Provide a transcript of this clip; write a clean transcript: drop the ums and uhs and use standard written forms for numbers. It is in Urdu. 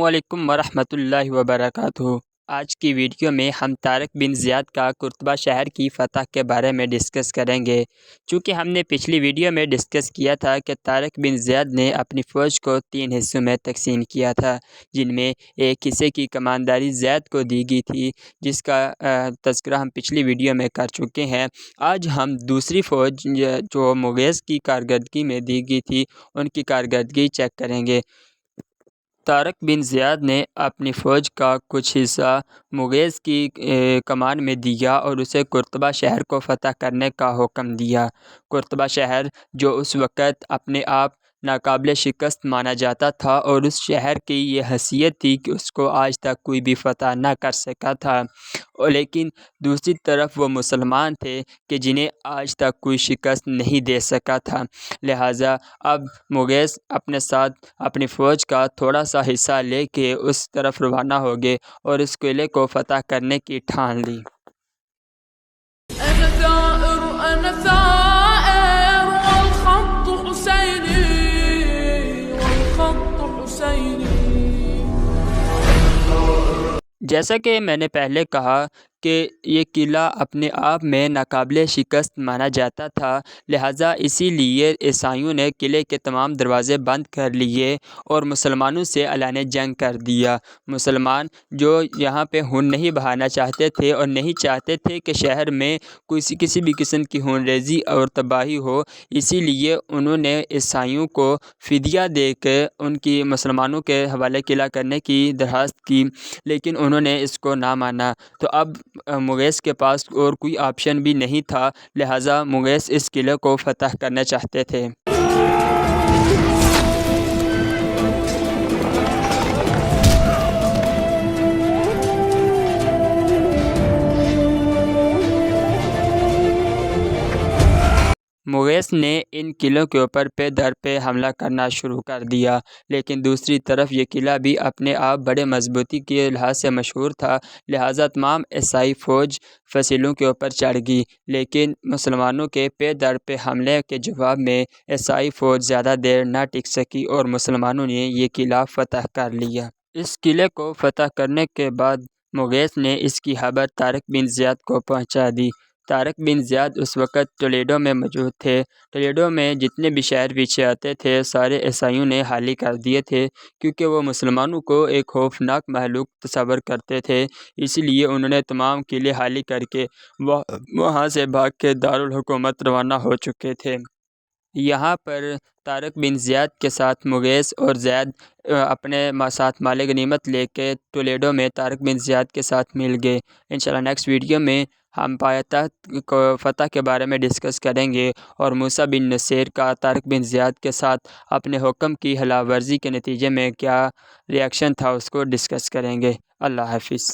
علیکم ورحمۃ اللہ وبرکاتہ۔ آج کی ویڈیو میں ہم طارق بن زیاد کا قرطبہ شہر کی فتح کے بارے میں ڈسکس کریں گے۔ چونکہ ہم نے پچھلی ویڈیو میں ڈسکس کیا تھا کہ طارق بن زیاد نے اپنی فوج کو 3 حصوں میں تقسیم کیا تھا، جن میں ایک حصے کی کمانداری زید کو دی گئی تھی، جس کا تذکرہ ہم پچھلی ویڈیو میں کر چکے ہیں۔ آج ہم دوسری فوج جو مغیث کی کارکردگی میں دی گئی تھی، ان کی کارکردگی چیک کریں گے۔ طارق بن زیاد نے اپنی فوج کا کچھ حصہ مغیث کی کمان میں دیا اور اسے قرطبہ شہر کو فتح کرنے کا حکم دیا۔ قرطبہ شہر جو اس وقت اپنے آپ ناقابل شکست مانا جاتا تھا، اور اس شہر کی یہ حیثیت تھی کہ اس کو آج تک کوئی بھی فتح نہ کر سکا تھا، لیکن دوسری طرف وہ مسلمان تھے کہ جنہیں آج تک کوئی شکست نہیں دے سکا تھا۔ لہٰذا اب مغیث اپنے ساتھ اپنی فوج کا تھوڑا سا حصہ لے کے اس طرف روانہ ہو گئے اور اس قلعے کو فتح کرنے کی ٹھان لی۔ أنا ثائر والخط حسيني والخط حسيني۔ جیسا کہ میں نے پہلے کہا کہ یہ قلعہ اپنے آپ میں ناقابل شکست مانا جاتا تھا، لہٰذا اسی لیے عیسائیوں نے قلعے کے تمام دروازے بند کر لیے اور مسلمانوں سے اعلان جنگ کر دیا۔ مسلمان جو یہاں پہ خون نہیں بہانا چاہتے تھے اور نہیں چاہتے تھے کہ شہر میں کسی بھی قسم کی خون ریزی اور تباہی ہو، اسی لیے انہوں نے عیسائیوں کو فدیہ دے کے ان کی مسلمانوں کے حوالے قلعہ کرنے کی درخواست کی، لیکن انہوں نے اس کو نہ مانا۔ تو اب مغیث کے پاس اور کوئی آپشن بھی نہیں تھا، لہٰذا مغیث اس قلعے کو فتح کرنا چاہتے تھے۔ مغیث نے ان قلعوں کے اوپر پے در پہ حملہ کرنا شروع کر دیا، لیکن دوسری طرف یہ قلعہ بھی اپنے آپ بڑے مضبوطی کے لحاظ سے مشہور تھا، لہٰذا تمام عیسائی فوج فصیلوں کے اوپر چڑھ گئی، لیکن مسلمانوں کے پے در پہ حملے کے جواب میں عیسائی فوج زیادہ دیر نہ ٹک سکی اور مسلمانوں نے یہ قلعہ فتح کر لیا۔ اس قلعے کو فتح کرنے کے بعد مغیث نے اس کی خبر طارق بن زیاد کو پہنچا دی۔ طارق بن زیاد اس وقت تولیدو میں موجود تھے۔ تولیدو میں جتنے بھی شہر پیچھے آتے تھے سارے عیسائیوں نے خالی کر دیے تھے، کیونکہ وہ مسلمانوں کو ایک خوفناک مخلوق تصور کرتے تھے، اسی لیے انہوں نے تمام قلعے خالی کر کے وہاں سے بھاگ کے دارالحکومت روانہ ہو چکے تھے۔ یہاں پر طارق بن زیاد کے ساتھ مغیث اور زید اپنے ساتھ مال غنیمت لے کے تولیدو میں طارق بن زیاد کے ساتھ مل گئے۔ انشاءاللہ نیکسٹ ویڈیو میں ہم پایتخت کو فتح کے بارے میں ڈسکس کریں گے اور موسیٰ بن نصیر کا طارق بن زیاد کے ساتھ اپنے حکم کی خلاف ورزی کے نتیجے میں کیا ریاکشن تھا اس کو ڈسکس کریں گے۔ اللہ حافظ۔